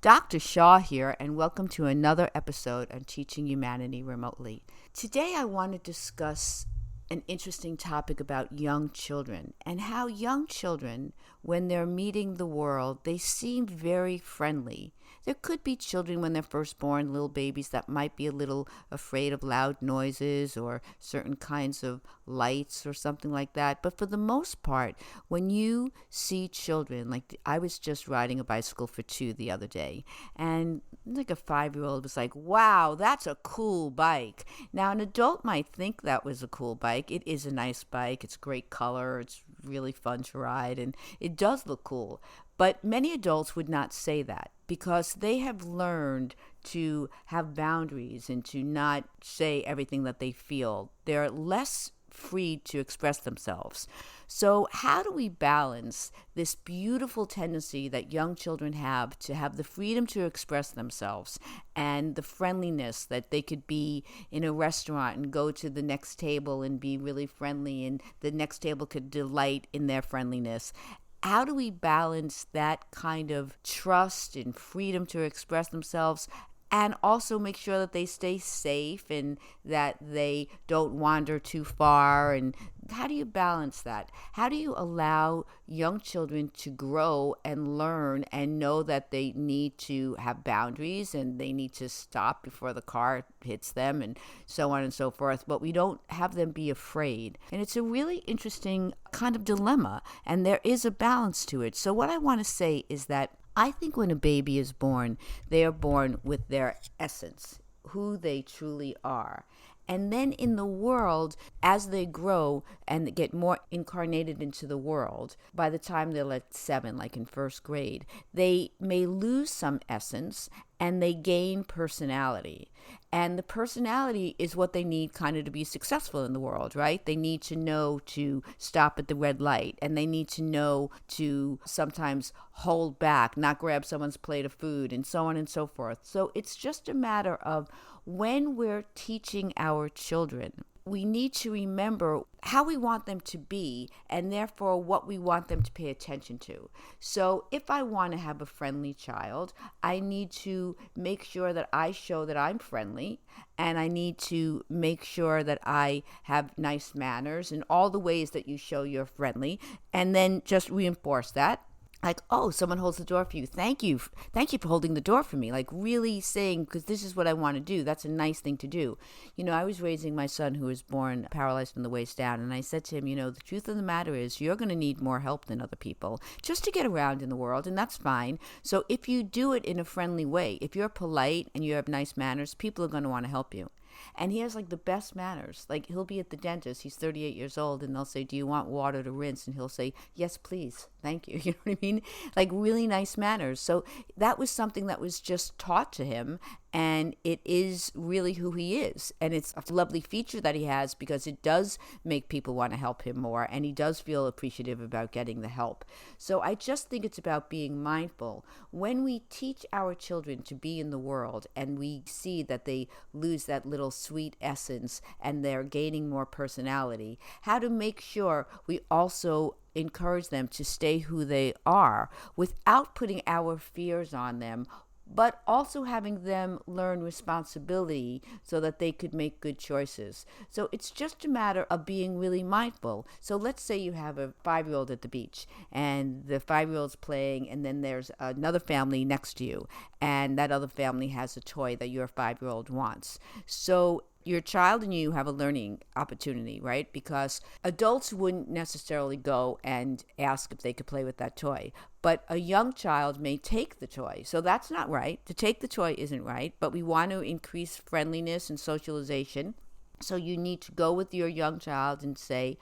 Dr. Shaw here, and welcome to another episode on Teaching Humanity Remotely. Today I want to discuss an interesting topic about young children and how young children, when they're meeting the world, they seem very friendly. There could be children when they're first born, little babies that might be a little afraid of loud noises or certain kinds of lights or something like that. But for the most part, when you see children, I was just riding a bicycle for two the other day, and like a 5-year-old was like, wow, that's a cool bike. Now, an adult might think that was a cool bike. It is a nice bike. It's great color. It's really fun to ride, and it does look cool. But many adults would not say that because they have learned to have boundaries and to not say everything that they feel. They're less free to express themselves. So how do we balance this beautiful tendency that young children have to have the freedom to express themselves and the friendliness that they could be in a restaurant and go to the next table and be really friendly, and the next table could delight in their friendliness? How do we balance that kind of trust and freedom to express themselves and also make sure that they stay safe and that they don't wander too far? And how do you balance that? How do you allow young children to grow and learn and know that they need to have boundaries and they need to stop before the car hits them and so on and so forth, but we don't have them be afraid? And it's a really interesting kind of dilemma, and there is a balance to it. So what I want to say is that I think when a baby is born, they are born with their essence, who they truly are. And then in the world, as they grow and get more incarnated into the world, by the time they're like 7, like in first grade, they may lose some essence and they gain personality. And the personality is what they need kind of to be successful in the world, right? They need to know to stop at the red light, and they need to know to sometimes hold back, not grab someone's plate of food, and so on and so forth. So it's just a matter of when we're teaching our children, we need to remember how we want them to be and therefore what we want them to pay attention to. So if I want to have a friendly child, I need to make sure that I show that I'm friendly, and I need to make sure that I have nice manners in all the ways that you show you're friendly, and then just reinforce that. Like, oh, someone holds the door for you. Thank you. Thank you for holding the door for me. Like, really saying, because this is what I want to do. That's a nice thing to do. I was raising my son who was born paralyzed from the waist down. And I said to him, the truth of the matter is you're going to need more help than other people just to get around in the world. And that's fine. So if you do it in a friendly way, if you're polite and you have nice manners, people are going to want to help you. And he has like the best manners. Like, he'll be at the dentist, he's 38 years old, and they'll say, do you want water to rinse? And he'll say, yes, please, thank you. You know what I mean? Like, really nice manners. So that was something that was just taught to him, and it is really who he is. And it's a lovely feature that he has because it does make people want to help him more, and he does feel appreciative about getting the help. So I just think it's about being mindful. When we teach our children to be in the world and we see that they lose that little sweet essence and they're gaining more personality, how to make sure we also encourage them to stay who they are without putting our fears on them, but also having them learn responsibility so that they could make good choices. So it's just a matter of being really mindful. So let's say you have a 5-year-old at the beach, and the 5-year-old's playing, and then there's another family next to you, and that other family has a toy that your 5-year-old wants. So your child and you have a learning opportunity, right? Because adults wouldn't necessarily go and ask if they could play with that toy, but a young child may take the toy. So that's not right. To take the toy isn't right, but we want to increase friendliness and socialization. So you need to go with your young child and say,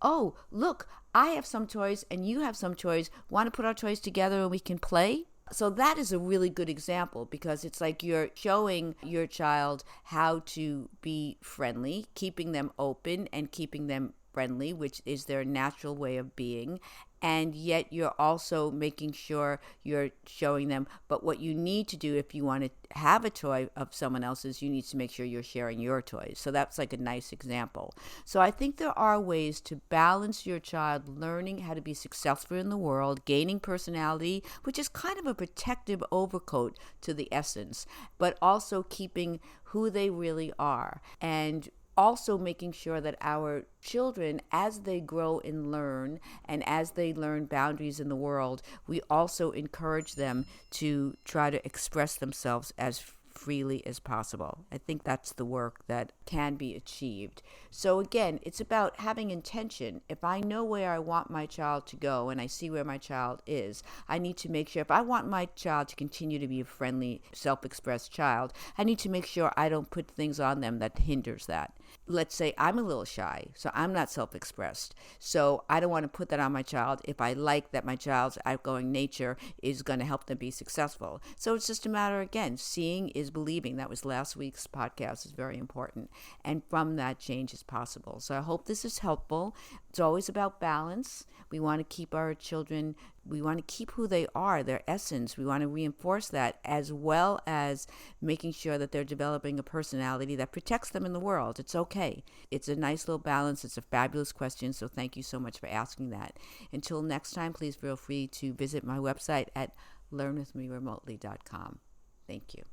oh, look, I have some toys and you have some toys. Want to put our toys together and we can play? So that is a really good example, because it's like you're showing your child how to be friendly, keeping them open and keeping them friendly, which is their natural way of being, and yet you're also making sure you're showing them, but what you need to do if you want to have a toy of someone else's, you need to make sure you're sharing your toys. So that's like a nice example. So I think there are ways to balance your child learning how to be successful in the world, gaining personality, which is kind of a protective overcoat to the essence, but also keeping who they really are, and also making sure that our children, as they grow and learn, and as they learn boundaries in the world, we also encourage them to try to express themselves as freely as possible. I think that's the work that can be achieved. So again, it's about having intention. If I know where I want my child to go and I see where my child is, I need to make sure, if I want my child to continue to be a friendly, self-expressed child, I need to make sure I don't put things on them that hinders that. Let's say I'm a little shy, so I'm not self-expressed. So I don't want to put that on my child if I like that my child's outgoing nature is going to help them be successful. So it's just a matter, again, seeing is believing. That was last week's podcast, is very important. And from that, change is possible. So I hope this is helpful. It's always about balance. We want to keep our children, we want to keep who they are, their essence. We want to reinforce that, as well as making sure that they're developing a personality that protects them in the world. It's okay. It's a nice little balance. It's a fabulous question. So thank you so much for asking that. Until next time, please feel free to visit my website at learnwithmeremotely.com. Thank you.